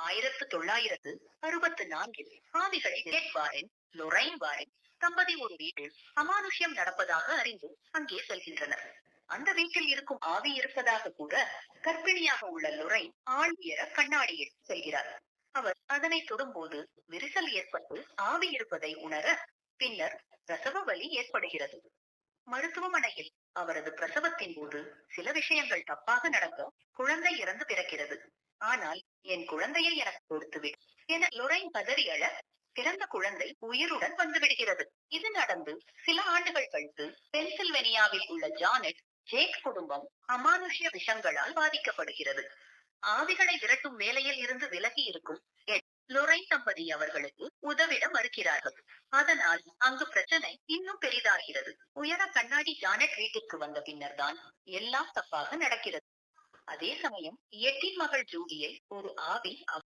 1964 ஆவிகள் Jack Warren, Lorraine Warren தம்பதி ஒரு வீட்டில் அமானுஷ்யம் நடப்பதாக அறிந்து அங்கே செல்கின்றனர். அந்த வீட்டில் இருக்கும் ஆவி இருப்பதாக கூற கர்ப்பிணியாக உள்ள லொரைன் ஆள் உயர கண்ணாடியில் செல்கிறார். அவர் அதனை தொடும்போது விரிசல் ஏற்பட்டு ஆவி இருப்பதை உணர பின்னர் பிரசவ வலி ஏற்படுகிறது. மருத்துவமனையில் அவரது பிரசவத்தின் போது சில விஷயங்கள் தப்பாக நடக்க குழந்தை இறந்து பிறக்கிறது. ஆனால் என் குழந்தையை எனக்கு கொடுத்துவிடு என லொரைன் பதறி அழ பிறந்த குழந்தை உயிருடன் வந்து விடுகிறது. இது நடந்து சில ஆண்டுகள் கழித்து பென்சில்வேனியாவில் உள்ள ஜானெட் ஜேக் குடும்பம் அமானுஷ்ய விஷங்களால் பாதிக்கப்படுகிறது. ஆவிகளை விரட்டும் வேலையில் இருந்து விலகி இருக்கும் லொரைன் தம்பதி அவர்களுக்கு உதவிட மறுக்கிறார்கள். அதனால் அங்கு பிரச்சனை இன்னும் பெரிதாகிறது. உயர கண்ணாடி ஜானெட் வீட்டிற்கு வந்த பின்னர் தான் எல்லாம் தப்பாக நடக்கிறது. அதே சமயம் எட்டின் மகள் ஜூலியை ஒரு ஆவி